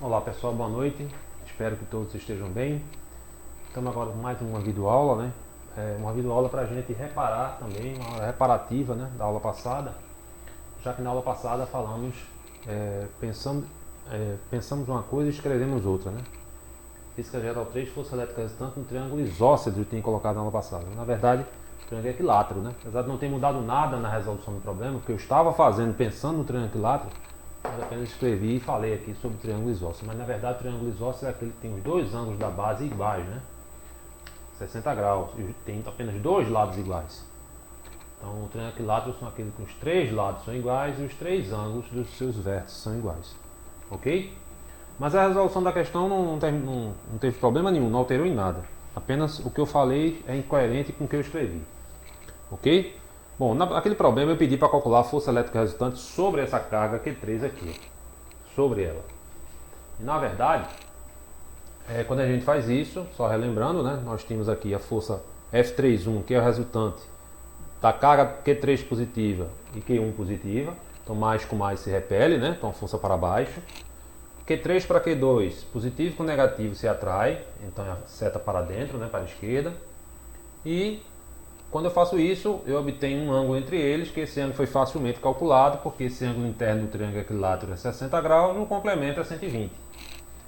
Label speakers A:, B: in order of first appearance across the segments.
A: Olá pessoal, boa noite, espero que todos estejam bem. Estamos agora com mais uma videoaula, né? Uma videoaula para a gente reparar também, uma aula reparativa, né, da aula passada, já que na aula passada falamos, pensamos uma coisa e escrevemos outra, né? Física geral 3, força elétrica resultante no triângulo isósceles, eu tinha colocado na aula passada. Na verdade, o triângulo equilátero, né? Apesar de não ter mudado nada na resolução do problema, o que eu estava fazendo pensando no triângulo equilátero, eu apenas escrevi e falei aqui sobre o triângulo isósceles, mas na verdade o triângulo isósceles é aquele que tem os dois ângulos da base iguais, né? 60 graus, e tem apenas dois lados iguais. Então o triângulo equilátero são aqueles que os três lados são iguais e os três ângulos dos seus vértices são iguais. Ok? Mas a resolução da questão não teve problema nenhum, não alterou em nada. Apenas o que eu falei é incoerente com o que eu escrevi. Ok? Bom, naquele problema eu pedi para calcular a força elétrica resultante sobre essa carga Q3 aqui. Sobre ela. E na verdade, quando a gente faz isso, só relembrando, né, nós temos aqui a força F31, que é o resultante da carga Q3 positiva e Q1 positiva. Então mais com mais se repele, né? Então força para baixo. Q3 para Q2, positivo com negativo se atrai, então a seta para dentro, né, para a esquerda. E quando eu faço isso, eu obtenho um ângulo entre eles, que esse ângulo foi facilmente calculado, porque esse ângulo interno do triângulo equilátero é 60 graus, no complemento é 120.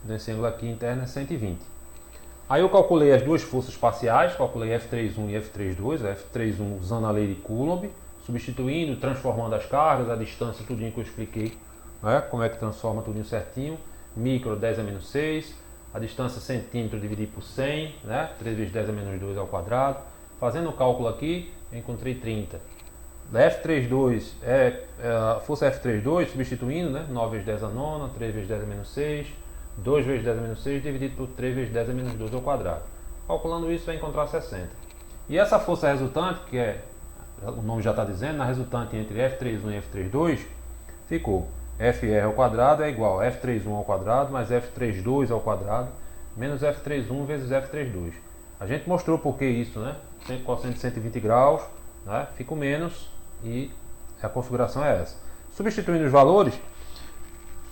A: Então esse ângulo aqui interno é 120. Aí eu calculei as duas forças parciais, calculei F31 e F32, F31 usando a lei de Coulomb, substituindo, transformando as cargas, a distância, tudinho que eu expliquei, né? Como é que transforma tudinho certinho. Micro 10 a menos 6, a distância centímetro dividido por 100, né? 3 vezes 10 a menos 2 ao quadrado. Fazendo o cálculo aqui, eu encontrei 30. Da F32 a força F32, substituindo, né? 9 vezes 10 a nona, 3 vezes 10 a menos 6, 2 vezes 10 a menos 6 dividido por 3 vezes 10 a menos 2 ao quadrado. Calculando isso, vai encontrar 60. E essa força resultante, que o nome já está dizendo, na resultante entre F31 e F32, ficou FR ao quadrado é igual a F31 ao quadrado mais F32 ao quadrado menos F31 vezes F32. A gente mostrou por que isso, né? Cosseno de 120 graus, né? Fica o menos e a configuração é essa. Substituindo os valores,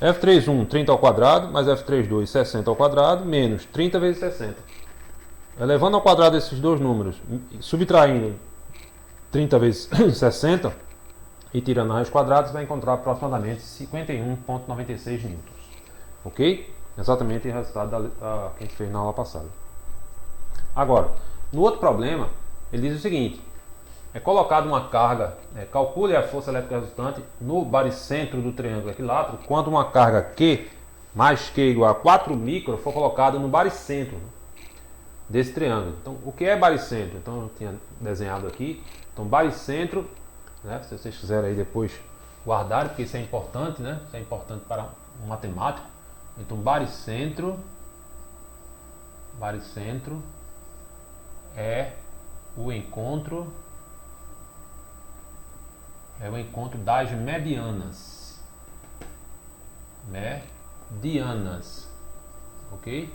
A: F31 30 ao quadrado mais F32 60 ao quadrado menos 30 vezes 60. Elevando ao quadrado esses dois números, subtraindo 30 vezes 60 e tirando a raiz quadrada, você vai encontrar aproximadamente 51,96 newtons. Ok? Exatamente o resultado que a gente fez na aula passada. Agora, no outro problema, ele diz o seguinte: é colocada uma carga, calcule a força elétrica resultante no baricentro do triângulo equilátero, quando uma carga Q mais Q igual a 4 micro for colocada no baricentro desse triângulo. Então, o que é baricentro? Então, eu tinha desenhado aqui. Então, baricentro, né, se vocês quiserem aí depois guardar, porque isso é importante, né? Isso é importante para um matemático. Então, baricentro é o encontro das medianas. Ok?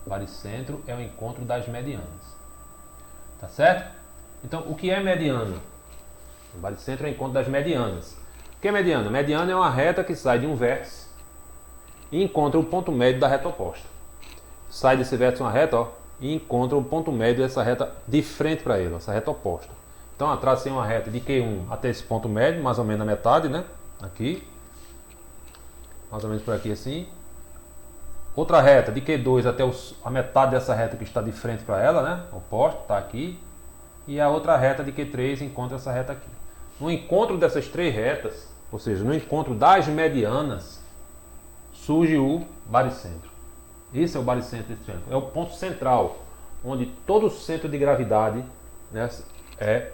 A: Baricentro é o encontro das medianas. Tá certo? Então, o que é mediana? O baricentro é o encontro das medianas. O que é mediana? Mediana é uma reta que sai de um vértice e encontra o ponto médio da reta oposta. Sai desse vértice uma reta, ó, e encontra o ponto médio dessa reta de frente para ele, essa reta oposta. Então, traça uma reta de Q1 até esse ponto médio, mais ou menos na metade, né? Aqui. Mais ou menos por aqui assim. Outra reta de Q2 até a metade dessa reta que está de frente para ela, né? Oposta, está aqui. E a outra reta de Q3 encontra essa reta aqui. No encontro dessas três retas, ou seja, no encontro das medianas, surge o baricentro. Esse é o baricentro desse triângulo. É o ponto central, onde todo o centro de gravidade, né, é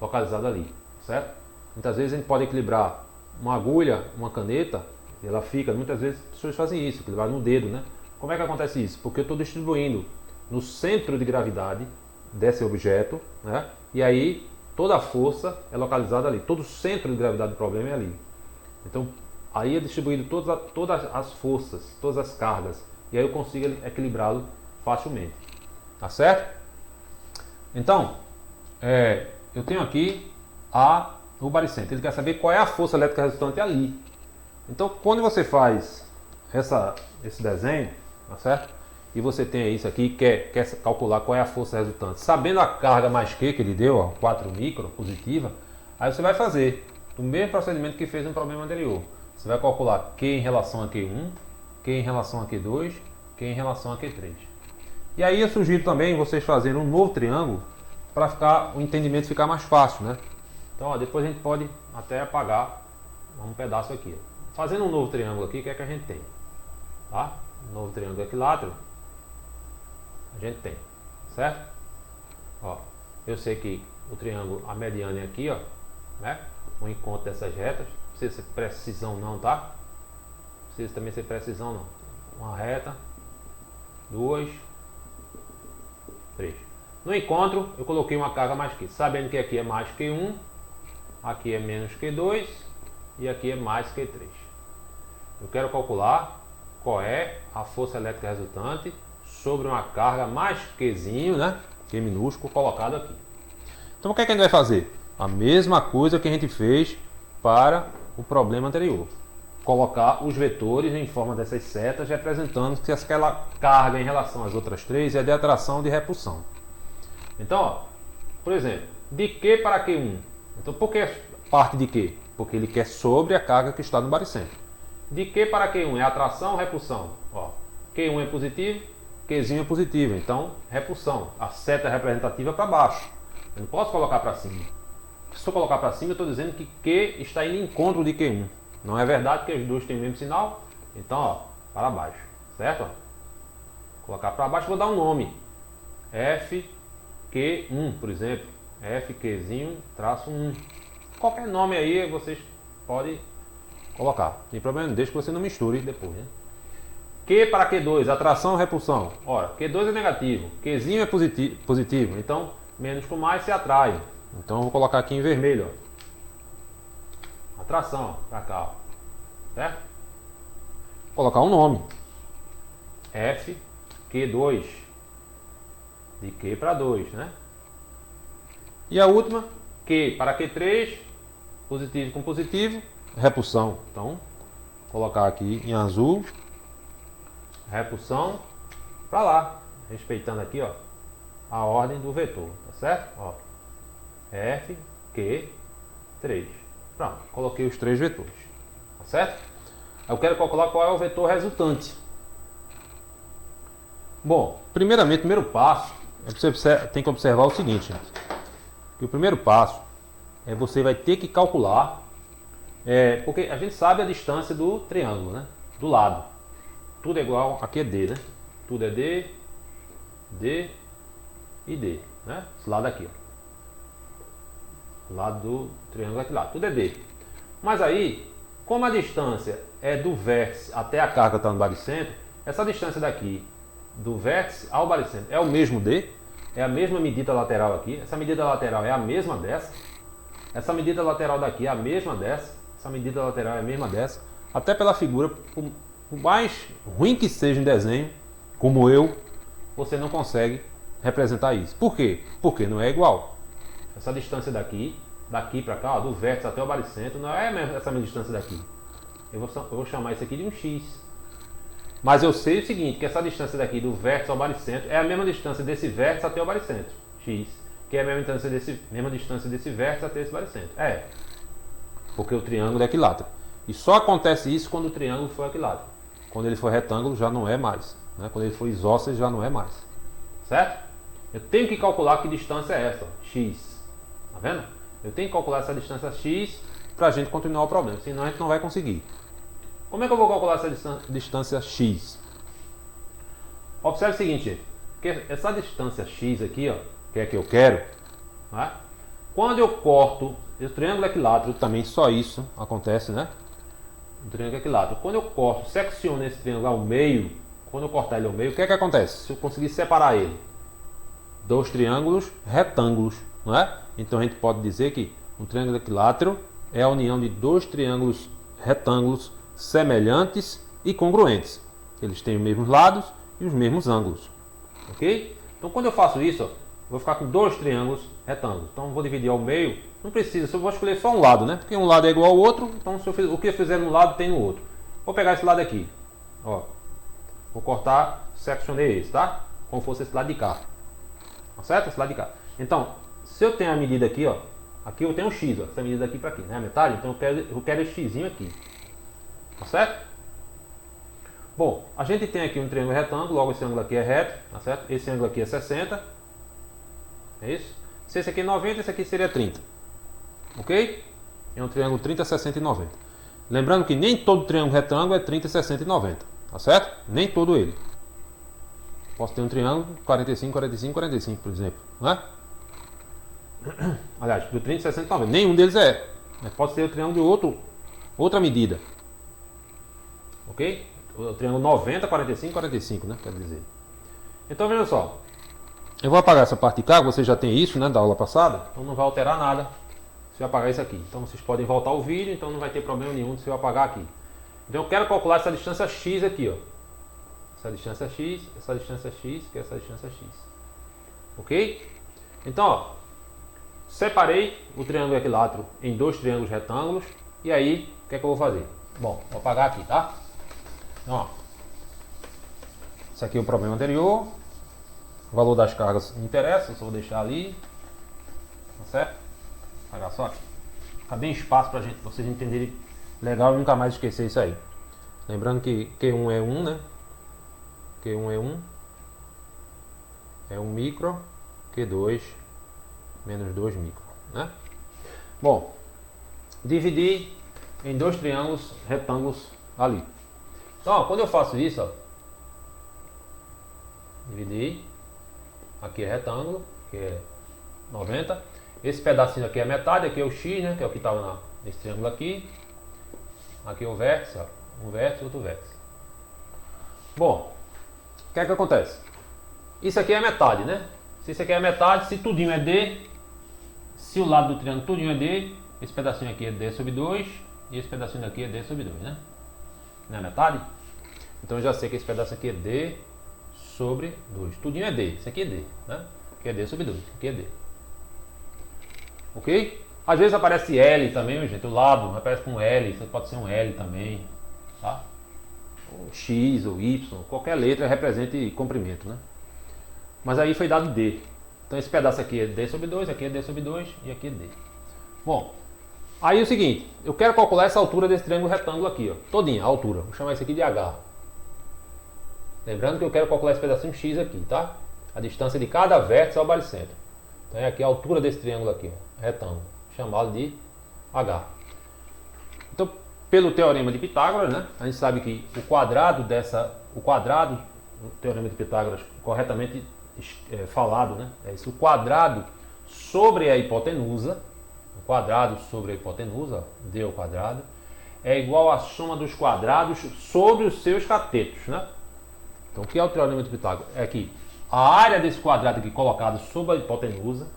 A: localizado ali, certo? Muitas vezes a gente pode equilibrar uma agulha, uma caneta, e ela fica, muitas vezes as pessoas fazem isso, equilibrar no dedo, né? Como é que acontece isso? Porque eu estou distribuindo no centro de gravidade desse objeto, né? E aí toda a força é localizada ali, todo o centro de gravidade do problema é ali. Então aí é distribuído todas as forças, todas as cargas, e aí eu consigo equilibrá-lo facilmente, tá certo? Então, eu tenho aqui o baricentro, ele quer saber qual é a força elétrica resultante ali. Então, quando você faz esse desenho, tá certo? E você tem isso aqui, quer calcular qual é a força resultante. Sabendo a carga mais Q que ele deu, ó, 4 micro, positiva, aí você vai fazer o mesmo procedimento que fez no problema anterior. Você vai calcular Q em relação a Q1, Q em relação a Q2, Q em relação a Q3. E aí eu sugiro também vocês fazerem um novo triângulo para o entendimento ficar mais fácil, né? Então, ó, depois a gente pode até apagar um pedaço aqui. Fazendo um novo triângulo aqui, o que é que a gente tem? Tá? Um novo triângulo equilátero. A gente tem, certo? Ó, eu sei que o triângulo, a mediana é aqui, ó, né? O encontro dessas retas. Não precisa ser precisão não, tá? Não precisa também ser precisão não. Uma reta, duas, três. No encontro, eu coloquei uma carga mais Q, sabendo que aqui é mais Q1, aqui é menos Q2 e aqui é mais Q3. Eu quero calcular qual é a força elétrica resultante sobre uma carga mais Qzinho, né? Q minúsculo colocado aqui. Então o que é que a gente vai fazer? A mesma coisa que a gente fez para o problema anterior. Colocar os vetores em forma dessas setas representando que aquela carga em relação às outras três é de atração ou de repulsão. Então, ó, por exemplo, de Q para Q1. Então, por que parte de Q? Porque ele quer sobre a carga que está no baricentro. De Q para Q1 é atração ou repulsão? Ó, Q1 é positivo, Qzinho é positivo. Então, repulsão. A seta representativa para baixo. Eu não posso colocar para cima. Se eu colocar para cima, eu estou dizendo que Q está indo em encontro de Q1. Não é verdade que os dois têm o mesmo sinal. Então, ó, para baixo. Certo? Ó. Colocar para baixo, vou dar um nome. FQ1, por exemplo. FQzinho, traço 1. Qualquer nome aí vocês podem colocar. Não tem problema, desde que você não misture depois, né? Q para Q2, atração ou repulsão? Ora, Q2 é negativo, Qzinho é positivo, então menos com mais se atrai. Então eu vou colocar aqui em vermelho, ó. Atração, para cá, ó. Certo? Vou colocar um nome. FQ2. De Q para 2, né? E a última, Q para Q3, positivo com positivo, repulsão. Então, vou colocar aqui em azul, repulsão para lá, respeitando aqui, ó, a ordem do vetor, tá certo? Ó, F, Q, 3. Pronto, coloquei os três vetores, tá certo? Eu quero calcular qual é o vetor resultante. Bom, primeiramente, primeiro passo, você tem que observar o seguinte, gente. Que o primeiro passo é você vai ter que calcular, porque a gente sabe a distância do triângulo, né? Do lado. Tudo é igual, aqui é D, né? Tudo é D, D e D, né? Esse lado aqui, ó. O lado do triângulo aqui lá, tudo é D. Mas aí, como a distância é do vértice até a carga que está no baricentro, essa distância daqui, do vértice ao baricentro, é o mesmo D, é a mesma medida lateral aqui, essa medida lateral é a mesma dessa, essa medida lateral daqui é a mesma dessa, essa medida lateral é a mesma dessa, até pela figura, por mais ruim que seja em desenho, como eu, você não consegue representar isso. Por quê? Porque não é igual. Essa distância daqui para cá, ó, do vértice até o baricentro, não é essa mesma distância daqui. Eu vou chamar isso aqui de um X. Mas eu sei o seguinte, que essa distância daqui do vértice ao baricentro é a mesma distância desse vértice até o baricentro, X. Que é a mesma distância desse vértice até esse baricentro. É. Porque o triângulo é equilátero. E só acontece isso quando o triângulo for equilátero. Quando ele for retângulo, já não é mais. Né? Quando ele for isósceles, já não é mais. Certo? Eu tenho que calcular que distância é essa, ó, X. Tá vendo? Eu tenho que calcular essa distância X para a gente continuar o problema. Senão a gente não vai conseguir. Como é que eu vou calcular essa distância X? Observe o seguinte, gente. Que essa distância X aqui, ó, que é a que eu quero, né? Quando eu corto o triângulo equilátero, também só isso acontece, né? O triângulo equilátero. Quando eu corto, secciono esse triângulo ao meio, quando eu cortar ele ao meio, o que é que acontece? Se eu conseguir separar ele, dois triângulos retângulos, não é? Então a gente pode dizer que um triângulo equilátero é a união de dois triângulos retângulos semelhantes e congruentes. Eles têm os mesmos lados e os mesmos ângulos. Ok? Então quando eu faço isso, ó, vou ficar com dois triângulos retângulos. Então vou dividir ao meio. Não precisa, eu vou escolher só um lado, né? Porque um lado é igual ao outro. Então o que eu fizer num lado tem no outro. Vou pegar esse lado aqui. Ó, vou cortar, seccionei esse, tá? Como fosse esse lado de cá. Tá certo? Esse lado de cá. Então, se eu tenho a medida aqui, ó. Aqui eu tenho um X, ó. Essa medida aqui pra aqui, né? A metade. Então eu quero esse Xzinho aqui. Tá certo? Bom, a gente tem aqui um triângulo retângulo, logo esse ângulo aqui é reto, tá certo? Esse ângulo aqui é 60. É isso? Se esse aqui é 90, esse aqui seria 30. Ok? É um triângulo 30, 60 e 90. Lembrando que nem todo triângulo retângulo é 30, 60 e 90. Tá certo? Nem todo ele. Posso ter um triângulo 45, 45, 45, por exemplo. Né? Aliás, do 30, 60 e 90. Nenhum deles é. Mas pode ser o triângulo de outra medida. Ok? O triângulo 90, 45, 45, né? Quer dizer. Então veja só. Eu vou apagar essa parte de cá, você já tem isso, né? Da aula passada. Então não vai alterar nada se eu apagar isso aqui. Então vocês podem voltar o vídeo, então não vai ter problema nenhum se eu apagar aqui. Então eu quero calcular essa distância x aqui, ó. Essa distância x, essa distância x, que é essa distância x. Ok? Então, ó. Separei o triângulo equilátero em dois triângulos retângulos. E aí, o que é que eu vou fazer? Bom, vou apagar aqui, tá? Então, ó. Esse aqui é o problema anterior. O valor das cargas não interessa, eu só vou deixar ali. Tá certo? Apagar só aqui. Fica bem espaço pra vocês entenderem legal e nunca mais esquecer isso aí. Lembrando que Q1 é 1, né? Q1 é 1. É 1 micro. Q2 menos 2 micro, né? Bom, dividi em dois triângulos retângulos ali. Então, ó, quando eu faço isso, ó, dividi, aqui é retângulo, que é 90. Esse pedacinho aqui é metade, aqui é o X, né? Que é o que estava nesse triângulo aqui. Aqui é o vértice, ó, um vértice e outro vértice. Bom, o que é que acontece? Isso aqui é metade, né? Se isso aqui é metade, se tudinho é D, se o lado do triângulo tudinho é D, esse pedacinho aqui é D sobre 2 e esse pedacinho aqui é D sobre 2, né? Não é metade? Então eu já sei que esse pedaço aqui é D sobre 2. Tudinho é D, isso aqui é D, né? Aqui é D sobre 2, aqui é D. Ok? Às vezes aparece L também, gente, o lado aparece com L, isso pode ser um L também, tá? Ou X ou Y, qualquer letra represente comprimento, né? Mas aí foi dado D. Então esse pedaço aqui é D sobre 2, aqui é D sobre 2 e aqui é D. Bom, aí é o seguinte, eu quero calcular essa altura desse triângulo retângulo aqui, ó, todinha, a altura. Vou chamar isso aqui de H. Lembrando que eu quero calcular esse pedacinho X aqui, tá? A distância de cada vértice ao baricentro. Então é aqui a altura desse triângulo aqui, ó, retângulo, chamado de H. Então, pelo teorema de Pitágoras, né, a gente sabe que o quadrado do teorema de Pitágoras, corretamente falado, né, é isso, o quadrado sobre a hipotenusa, D ao quadrado, é igual à soma dos quadrados sobre os seus catetos, né? Então, o que é o teorema de Pitágoras? É que a área desse quadrado aqui colocado sobre a hipotenusa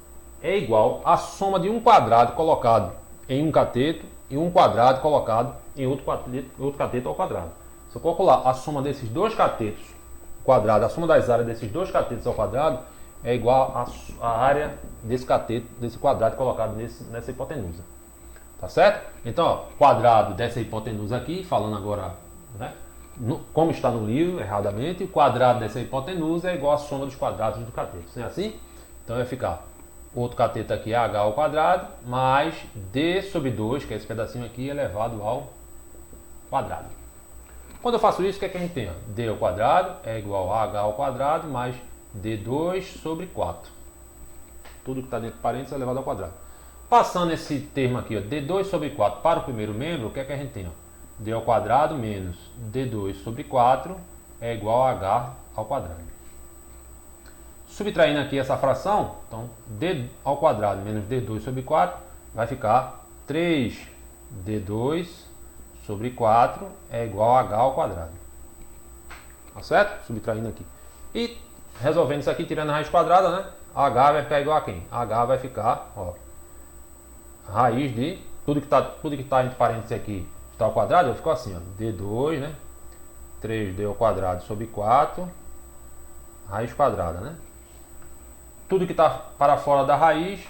A: é igual à soma de um quadrado colocado em um cateto e um quadrado colocado em outro cateto ao quadrado. Se eu calcular a soma desses dois catetos quadrado, a soma das áreas desses dois catetos ao quadrado é igual à área desse cateto, desse quadrado colocado nessa hipotenusa. Tá certo? Então, ó, quadrado dessa hipotenusa aqui, falando agora, né, como está no livro, erradamente, o quadrado dessa hipotenusa é igual à soma dos quadrados do cateto. Não é assim? Então vai ficar outro cateto aqui é H ao quadrado, mais D sobre 2, que é esse pedacinho aqui, elevado ao quadrado. Quando eu faço isso, o que é que a gente tem? D ao quadrado é igual a H ao quadrado mais D2 sobre 4. Tudo que está dentro de parênteses é elevado ao quadrado. Passando esse termo aqui, ó, D2 sobre 4 para o primeiro membro, o que é que a gente tem? Ó? D ao quadrado menos D2 sobre 4 é igual a H ao quadrado. Subtraindo aqui essa fração, então D ao quadrado menos D2 sobre 4 vai ficar 3D2 sobre 4 é igual a H ao quadrado. Tá certo? Subtraindo aqui. E resolvendo isso aqui, tirando a raiz quadrada, né? H vai ficar igual a quem? H vai ficar, ó, raiz de tudo que está entre parênteses aqui está ao quadrado, ficou assim, ó, D2, né? 3D ao quadrado sobre 4 raiz quadrada, né? Tudo que está para fora da raiz,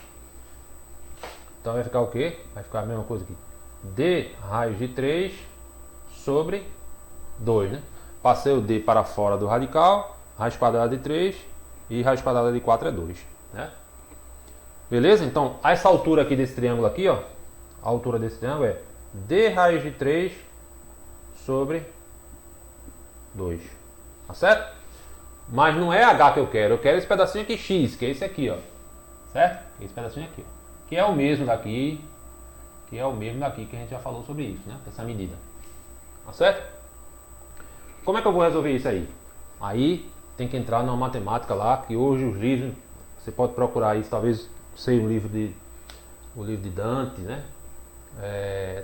A: então vai ficar o quê? Vai ficar a mesma coisa aqui. D raiz de 3 sobre 2, né? passei o D para fora do radical, raiz quadrada de 3 e raiz quadrada de 4 é 2. Né? Beleza? Então, essa altura aqui desse triângulo aqui, ó, a altura desse triângulo é D raiz de 3 sobre 2. Tá certo? Mas não é H que eu quero esse pedacinho aqui X, que é esse aqui, ó. Certo? Esse pedacinho aqui, ó. Que é o mesmo daqui, que a gente já falou sobre isso, né? Essa medida. Tá certo? Como é que eu vou resolver isso aí? Aí tem que entrar numa matemática lá, que hoje os livros, você pode procurar isso, talvez sei o livro de Dante, né?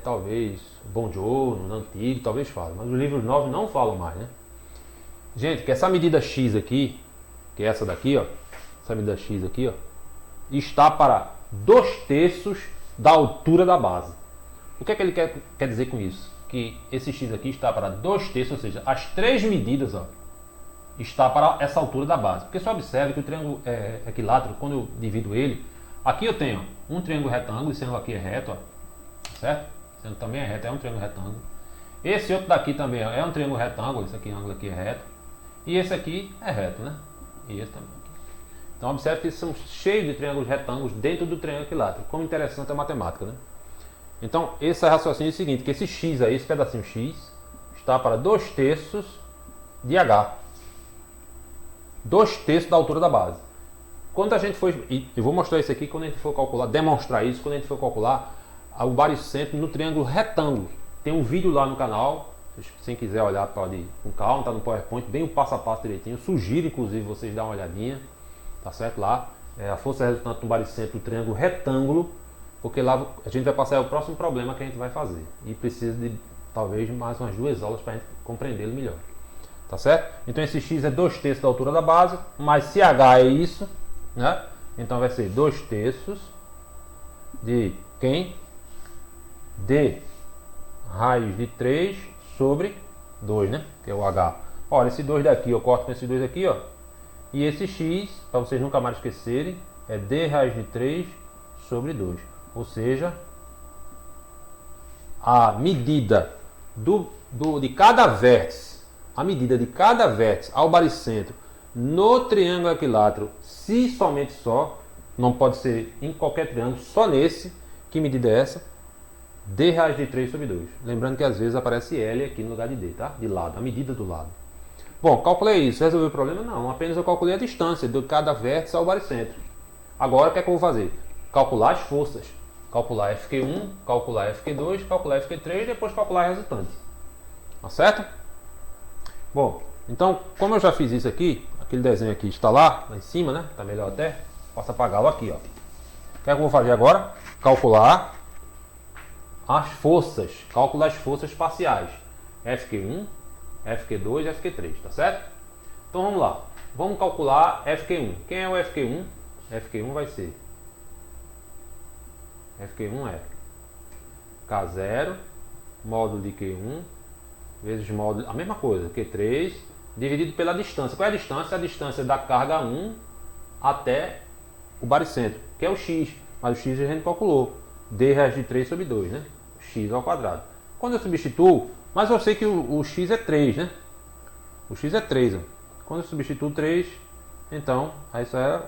A: Talvez Bom Giorno, antigo, talvez fale, mas os livros novos não falam mais, né? Gente, que essa medida X aqui, que é essa daqui, ó, essa medida X aqui, ó, está para 2/3 da altura da base. O que é que ele quer dizer com isso? Que esse X aqui está para 2/3, ou seja, as três medidas, ó, está para essa altura da base. Porque você observa que o triângulo equilátero, quando eu divido ele, aqui eu tenho um triângulo retângulo, esse ângulo aqui é reto, ó, certo? Esse ângulo também é reto, é um triângulo retângulo. Esse outro daqui também ó, é um triângulo retângulo, esse aqui, ângulo aqui é reto. E esse aqui é reto, né? E esse também. Então observe que são cheios de triângulos retângulos dentro do triângulo equilátero. Como interessante a matemática, né? Então esse raciocínio é o seguinte, que esse X aí, esse pedacinho X, está para 2/3 de H. 2/3 da altura da base. Quando a gente for, e eu vou mostrar isso aqui quando a gente for calcular, demonstrar isso quando a gente for calcular o baricentro no triângulo retângulo. Tem um vídeo lá no canal, se quem quiser olhar pode ir com calma, tá no PowerPoint, bem o passo a passo direitinho. Sugiro inclusive vocês dar uma olhadinha, tá certo? Lá, a força resultante do baricentro do triângulo retângulo, porque lá a gente vai passar o próximo problema que a gente vai fazer. E precisa de talvez mais umas 2 aulas para a gente compreendê-lo melhor. Tá certo? Então esse X é 2/3 da altura da base, mas se H é isso, né? Então vai ser 2/3 de quem? D raiz de 3 sobre 2, né? Que é o H. Olha, esse 2 daqui eu corto com esse 2 aqui, ó. E esse X, para vocês nunca mais esquecerem, é D raiz de 3 sobre 2. Ou seja, a medida de cada vértice, a medida de cada vértice ao baricentro no triângulo equilátero, se somente só, não pode ser em qualquer triângulo, só nesse, que medida é essa? D raiz de 3 sobre 2. Lembrando que às vezes aparece L aqui no lugar de D, tá? De lado, a medida do lado. Bom, calculei isso. Resolveu o problema? Não, apenas eu calculei a distância de cada vértice ao baricentro. Agora o que é que eu vou fazer? Calcular as forças. Calcular FQ1, calcular FQ2, calcular FQ3 e depois calcular a resultante. Tá certo? Bom, então, como eu já fiz isso aqui, aquele desenho aqui está lá em cima, né? Tá melhor até. Posso apagá-lo aqui, ó. O que é que eu vou fazer agora? Calcular as forças. Cálculo das forças parciais. FQ1, FQ2 e FQ3, tá certo? Então vamos lá. Vamos calcular FQ1. Quem é o FQ1? FQ1 vai ser FQ1 é K0 módulo de Q1 vezes módulo, a mesma coisa, Q3 dividido pela distância. Qual é a distância? A distância da carga 1 até o baricentro, que é o X, mas o X a gente calculou, D raiz de 3 sobre 2, né? X ao quadrado. Quando eu substituo, mas eu sei que o X é 3, né? O X é 3, ó. Quando eu substituo 3, então, aí só é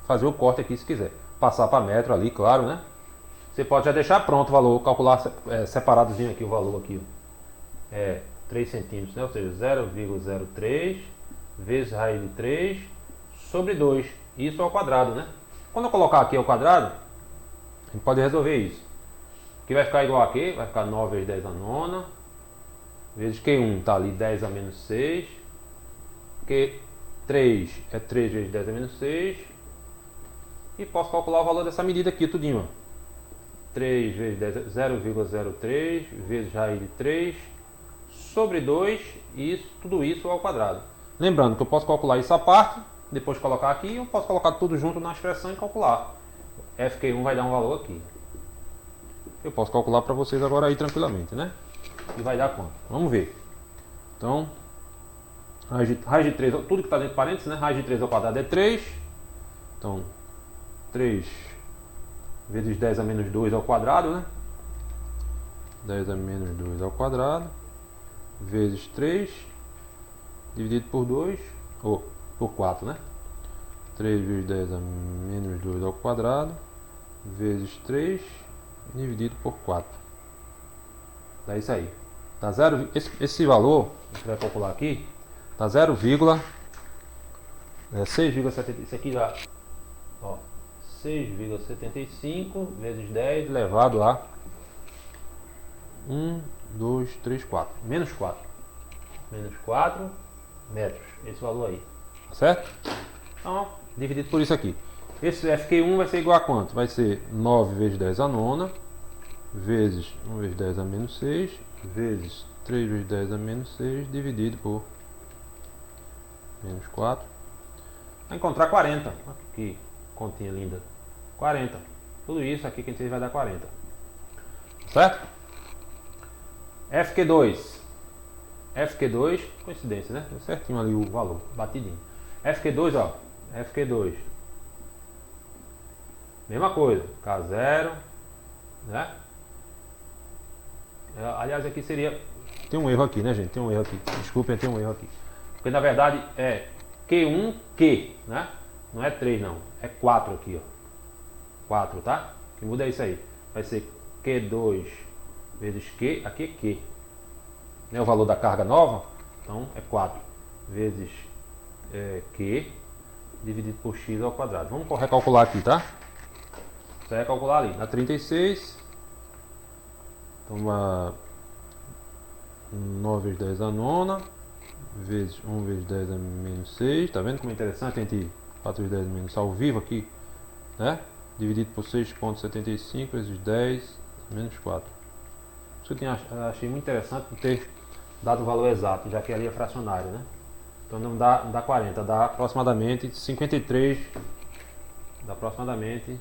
A: fazer o corte aqui se quiser. Passar para metro ali, claro, né? Você pode já deixar pronto o valor, calcular separadozinho aqui o valor aqui, ó. 3 centímetros, né? Ou seja, 0,03 vezes raiz de 3 sobre 2. Isso ao quadrado, né? Quando eu colocar aqui ao quadrado, a gente pode resolver isso. Que vai ficar igual a quê? Vai ficar 9 vezes 10 a nona. Vezes Q1 está ali 10 a menos 6. Q3 é 3 vezes 10 a menos 6. E posso calcular o valor dessa medida aqui, tudinho, ó. 3 vezes 10, 0,03 vezes raiz de 3 sobre 2, e tudo isso ao quadrado. Lembrando que eu posso calcular isso à parte, depois colocar aqui, e eu posso colocar tudo junto na expressão e calcular. FQ1 vai dar um valor aqui. Eu posso calcular para vocês agora aí tranquilamente, né? E vai dar quanto? Vamos ver. Então, raiz de 3, tudo que está dentro de parênteses, né? Raiz de 3 ao quadrado é 3. Então, 3 vezes 10 a menos 2 ao quadrado, né? 10 a menos 2 ao quadrado, vezes 3, dividido por 2, ou por 4, né? 3 vezes 10 a menos 2 ao quadrado, vezes 3, dividido por 4. Dá isso aí. Dá zero, esse valor, a gente vai calcular aqui, dá 6,70. Isso aqui já, ó, 6,75 vezes 10 elevado a 1, 2, 3, 4. Menos 4. Menos 4 metros. Esse valor aí. Tá certo? Então, dividido por isso aqui. Esse FQ1 vai ser igual a quanto? Vai ser 9 vezes 10 a nona, vezes 1 vezes 10 a menos 6, vezes 3 vezes 10 a menos 6, dividido por menos 4. Vai encontrar 40. Que continha linda. 40. Tudo isso aqui que a gente vai dar 40. Certo? FQ2. FQ2, coincidência, né? Certinho ali o valor, batidinho. FQ2, ó. FQ2. Mesma coisa. K0. Né? Aliás, aqui seria... Tem um erro aqui, né, gente? Tem um erro aqui. Desculpem, tem um erro aqui. Porque, na verdade, é Q1, Q, né? Não é 3, não. É 4 aqui, ó. 4, tá? O que muda é isso aí. Vai ser Q2 vezes Q. Aqui é Q. Né? O valor da carga nova. Então, é 4 vezes Q dividido por X ao quadrado. Vamos recalcular aqui, tá? Você vai calcular ali. Dá 36. Então, 9 vezes 10 a nona, vezes 1 vezes 10 a menos 6. Tá vendo como é interessante a gente 4 vezes 10 a menos ao vivo aqui, né? Dividido por 6,75 vezes 10 menos 4. Isso eu achei muito interessante por ter dado o valor exato, já que ali é fracionário, né? Então não dá 40, dá aproximadamente 53. Dá aproximadamente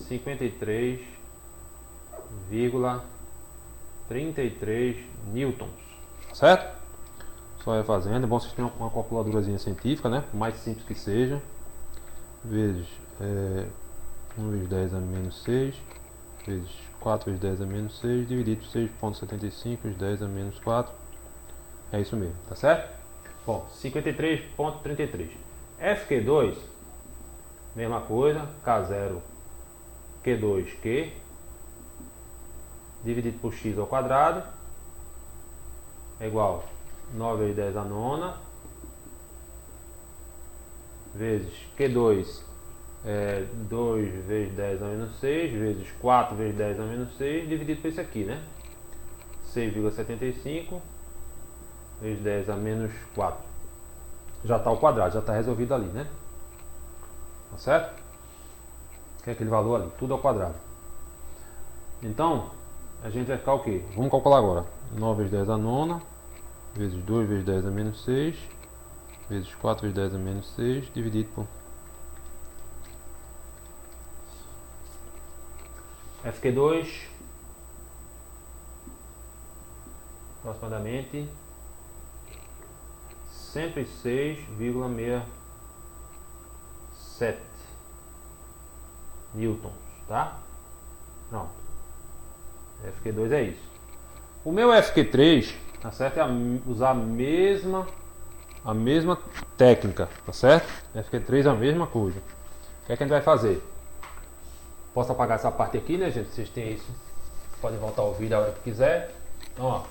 A: 53,33 newtons. Certo? Só vai fazendo. É bom vocês terem uma calculadurazinha científica, né? Por mais simples que seja. Vezes 1 vezes 10 a menos 6, vezes 4 vezes 10 a menos 6, dividido por 6,75 vezes 10 a menos 4. É isso mesmo, tá certo? Bom, 53,33. FQ2, mesma coisa, K0, Q2, Q, dividido por X ao quadrado, é igual a 9 vezes 10 a nona, vezes Q2, 2 vezes 10 a menos 6, vezes 4 vezes 10 a menos 6, dividido por isso aqui, né? 6,75 vezes 10 a menos 4. Já está ao quadrado, já está resolvido ali, né? Tá certo? Que é aquele valor ali, tudo ao quadrado. Então, a gente vai ficar o quê? Vamos calcular agora. 9 vezes 10 a nona, vezes 2 vezes 10 a menos 6, vezes 4 vezes 10 a menos 6, dividido por... FQ2, aproximadamente 106,67 newtons, tá? Pronto. FQ2 é isso. O meu FQ3, tá certo? É usar a mesma técnica, tá certo? FQ3 é a mesma coisa. O que é que a gente vai fazer? Posso apagar essa parte aqui, né, gente? Vocês têm isso. Podem voltar ao vídeo a hora que quiser. Então, ó.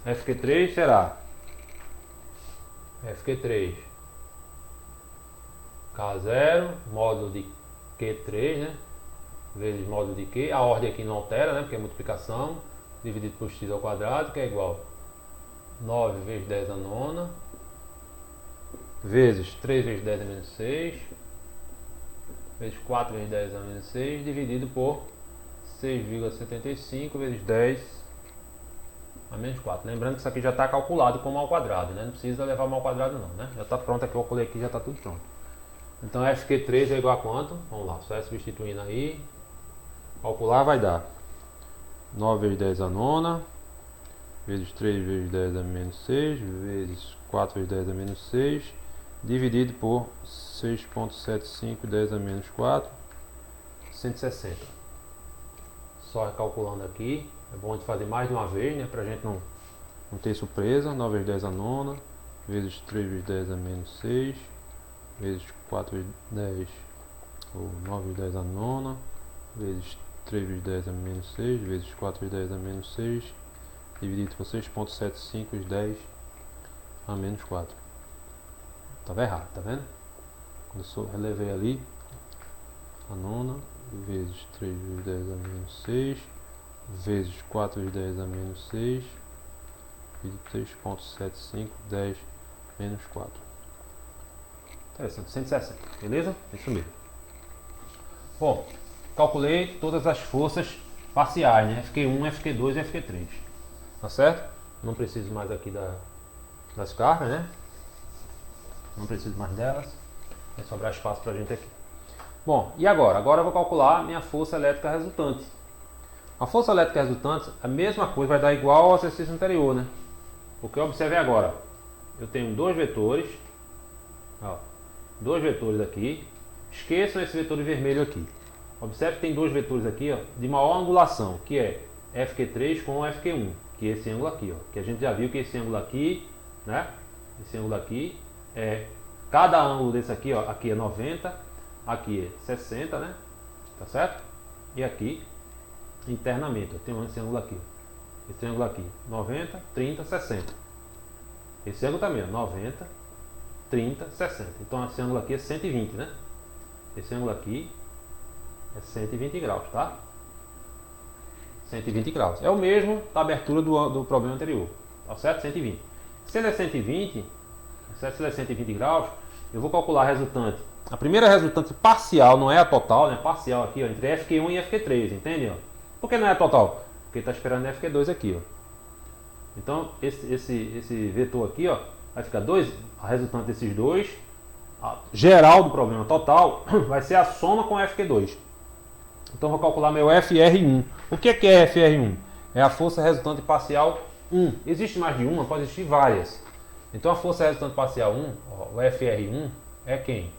A: FQ3 será FQ3 K0 módulo de Q3, né? Vezes módulo de Q. A ordem aqui não altera, né? Porque é multiplicação. Dividido por X ao quadrado, que é igual a 9 vezes 10 a nona, vezes 3 vezes 10 a menos 6, vezes 4 vezes 10 a menos 6, dividido por 6,75 vezes 10 a menos 4. Lembrando que isso aqui já está calculado como ao quadrado, né? Não precisa levar ao quadrado não, né? Já está pronto aqui, eu calculei aqui, já está tudo pronto. Então FQ3 é igual a quanto? Vamos lá, só substituindo aí. Calcular vai dar 9 vezes 10 a nona, vezes 3 vezes 10 a menos 6, vezes 4 vezes 10 a menos 6, dividido por 6,75 10 a menos 4, 160. Só recalculando aqui. É bom de fazer mais de uma vez, né? Pra gente não Um terço presa, 9 vezes 10 a nona, vezes 3 vezes 10 a menos 6, vezes 4 vezes 10, ou 9 vezes 10 a nona, vezes 3 vezes 10 a menos 6, vezes 4 vezes 10 a menos 6, dividido por 6,75 vezes 10 a menos 4. Estava errado, tá vendo? Quando eu relevei ali, a nona, vezes 3 vezes 10 a menos 6, vezes 4 vezes 10 a menos 6, dividido por 6,75, 10 menos 4. Interessante, 160, beleza? É isso mesmo. Bom, calculei todas as forças parciais, né? FQ1, FQ2 e FQ3. Tá certo? Não preciso mais aqui das cargas, né? Não preciso mais delas. Vai sobrar espaço pra gente aqui. Bom, e agora? Agora eu vou calcular a minha força elétrica resultante. A força elétrica resultante, a mesma coisa, vai dar igual ao exercício anterior, né? Porque observe agora, eu tenho dois vetores, ó, dois vetores aqui. Esqueçam esse vetor vermelho aqui. Observe que tem dois vetores aqui, ó, de maior angulação, que é FQ3 com FQ1, que é esse ângulo aqui, ó, que a gente já viu que esse ângulo aqui, né? Esse ângulo aqui é cada ângulo desse aqui, ó, aqui é 90, aqui é 60, né? Tá certo? E aqui internamente, ó, tem esse ângulo aqui. Esse ângulo aqui, 90, 30, 60. Esse ângulo também, ó, 90, 30, 60. Então esse ângulo aqui é 120, né? Esse ângulo aqui é 120 graus, tá? 120 graus. É o mesmo da abertura do problema anterior, tá certo? 120. Se ele é 120, certo? Se ele é 120 graus, eu vou calcular a resultante. A primeira resultante parcial, não é a total, né? Parcial aqui, ó, entre FQ1 e FQ3, entende? Ó? Por que não é a total? Porque está esperando FQ2 aqui, ó. Então esse vetor aqui, ó, vai ficar a resultante desses dois, a geral do problema total, vai ser a soma com FQ2. Então vou calcular meu FR1. O que é FR1? É a força resultante parcial 1. Existe mais de uma, pode existir várias. Então a força resultante parcial 1, ó, o FR1, é quem?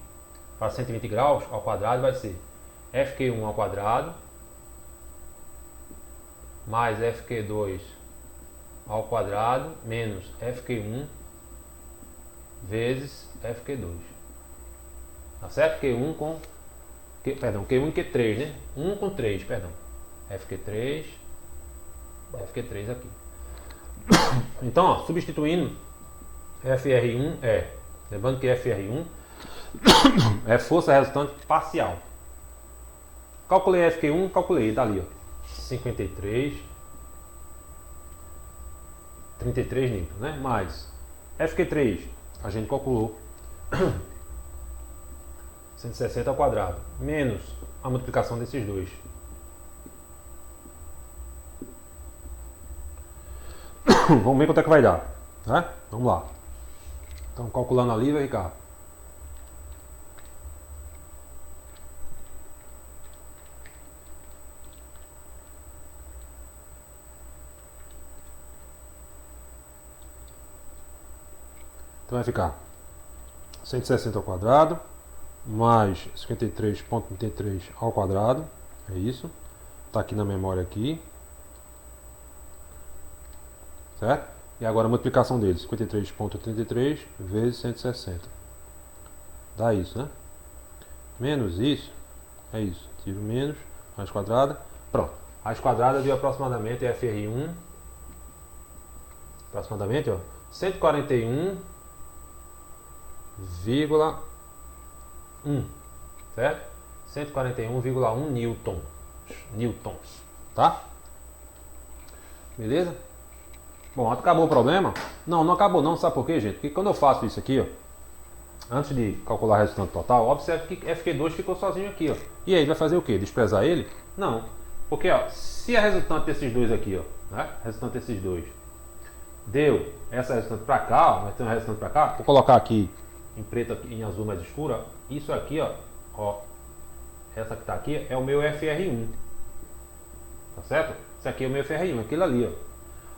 A: Para 120 graus ao quadrado vai ser FQ1 ao quadrado mais FQ2 ao quadrado menos FQ1 vezes FQ2. Tá certo? Q1 com... Perdão, Q1 e Q3, né? 1 com 3, perdão. FQ3 aqui. Então, ó, substituindo, FR1 é... Lembrando que FR1 é força resultante parcial. Calculei FQ1, calculei, tá ali, ó. 53, 33 newton, né? Mais FQ3, a gente calculou 160 ao quadrado, menos a multiplicação desses dois. Vamos ver quanto é que vai dar, né? Vamos lá. Então, calculando ali, vai ficar então vai ficar 160 ao quadrado mais 53,33 ao quadrado, é isso, está aqui na memória aqui, certo? E agora a multiplicação deles, 53,33 vezes 160, dá isso, né? Menos isso, é isso, tiro menos, raiz quadrada, pronto, raiz quadrada deu aproximadamente FR1, aproximadamente, ó, 141,1, certo? 141,1 newtons, tá? Beleza? Bom, acabou o problema? Não, não acabou não, sabe por quê, gente? Porque quando eu faço isso aqui, ó, antes de calcular a resultante total, observe que FQ2 ficou sozinho aqui, ó. E aí, vai fazer o quê? Desprezar ele? Não. Porque, ó, se a resultante desses dois aqui, ó, né? Resultante desses dois deu essa resultante para cá, ó, vai ter uma resultante para cá, vou colocar aqui em preto, aqui, em azul mais escura, isso aqui, ó, essa que está aqui é o meu FR1, tá certo? Isso aqui é o meu FR1, aquilo ali, ó.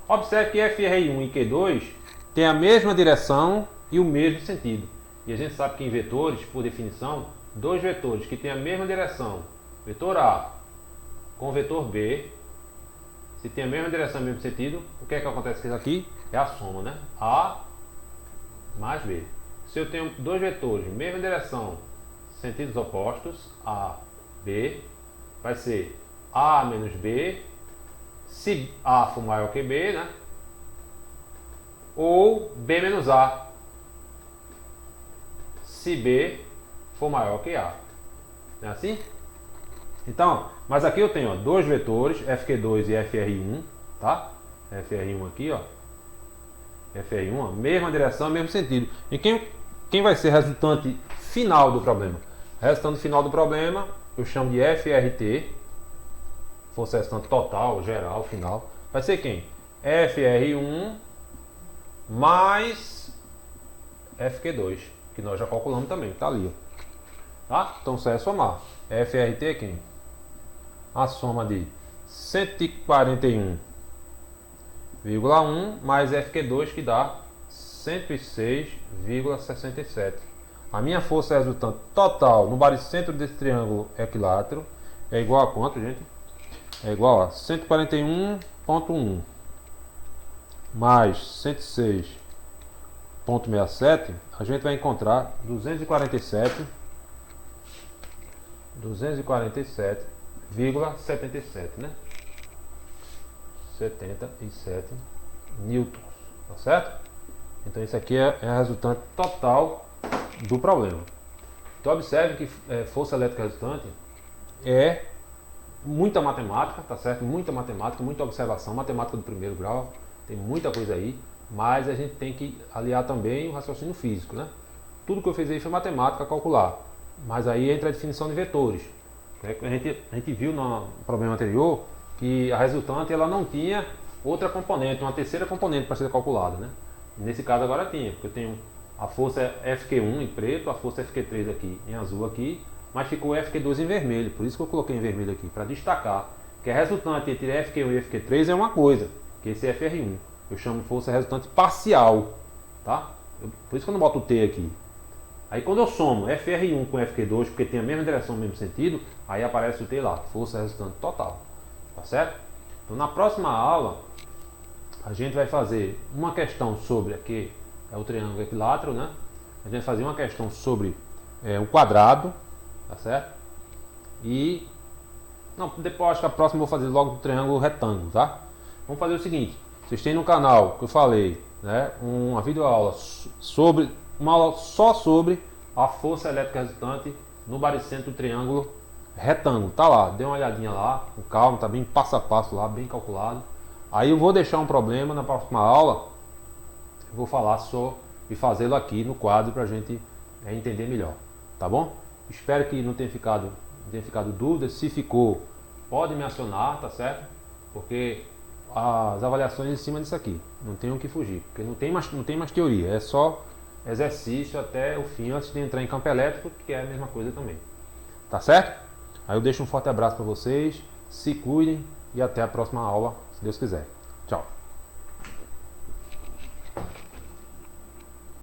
A: Observe que FR1 e Q2 tem a mesma direção e o mesmo sentido. E a gente sabe que em vetores, por definição, dois vetores que têm a mesma direção, vetor A com vetor B, se tem a mesma direção e o mesmo sentido, o que é que acontece aqui? é a soma, né? A mais B. Se eu tenho dois vetores, mesma direção, sentidos opostos, A, B, vai ser A menos B, se A for maior que B, né? Ou B menos A, se B for maior que A. Não é assim? Então, mas aqui eu tenho ó, dois vetores, FQ2 e FR1, tá? FR1 aqui, ó. FR1, ó, mesma direção, mesmo sentido. E quem vai ser resultante final do problema? Resultante final do problema, eu chamo de FRT, força resultante total, geral, final. Vai ser quem? FR1 mais FQ2, que nós já calculamos também, tá ali, ó. Tá? Então você vai somar. FRT é quem? A soma de 141,1 mais FQ2, que dá 106,67. A minha força resultante total no baricentro desse triângulo equilátero é igual a quanto, gente? É igual a 141,1 mais 106,67. A gente vai encontrar 247,77, né? 77 newtons, tá certo? Então isso aqui é a resultante total do problema. Então observe que força elétrica resultante é muita matemática, tá certo? Muita matemática, muita observação, matemática do primeiro grau, tem muita coisa aí, mas a gente tem que aliar também o raciocínio físico, né? Tudo que eu fiz aí foi matemática, calcular, mas aí entra a definição de vetores. A gente viu no problema anterior que a resultante ela não tinha outra componente, uma terceira componente para ser calculada, né? Nesse caso agora tinha, porque eu tenho a força FQ1 em preto, a força FQ3 aqui em azul aqui, mas ficou FQ2 em vermelho, por isso que eu coloquei em vermelho aqui, para destacar que a resultante entre FQ1 e FQ3 é uma coisa, que esse é FR1. Eu chamo de força resultante parcial, tá? Por isso que eu não boto o T aqui. Aí quando eu somo FR1 com FQ2, porque tem a mesma direção, o mesmo sentido, aí aparece o T lá, força resultante total, tá certo? Então na próxima aula, a gente vai fazer uma questão sobre, aqui é o triângulo equilátero, né? A gente vai fazer uma questão sobre o quadrado, tá certo? E, não, depois acho que a próxima eu vou fazer logo do triângulo retângulo, tá? Vamos fazer o seguinte, vocês têm no canal, que eu falei, né? Uma videoaula sobre, uma aula só sobre a força elétrica resultante no baricentro do triângulo retângulo, tá lá, dê uma olhadinha lá, com calma, tá bem passo a passo lá, bem calculado. Aí eu vou deixar um problema na próxima aula, eu vou falar só e fazê-lo aqui no quadro para a gente entender melhor, tá bom? Espero que não tenha ficado dúvidas, se ficou, pode me acionar, tá certo? Porque as avaliações em cima disso aqui, não tem o que fugir, porque não tem mais teoria, é só exercício até o fim, antes de entrar em campo elétrico, que é a mesma coisa também, tá certo? Aí eu deixo um forte abraço para vocês, se cuidem e até a próxima aula, se Deus quiser. Tchau!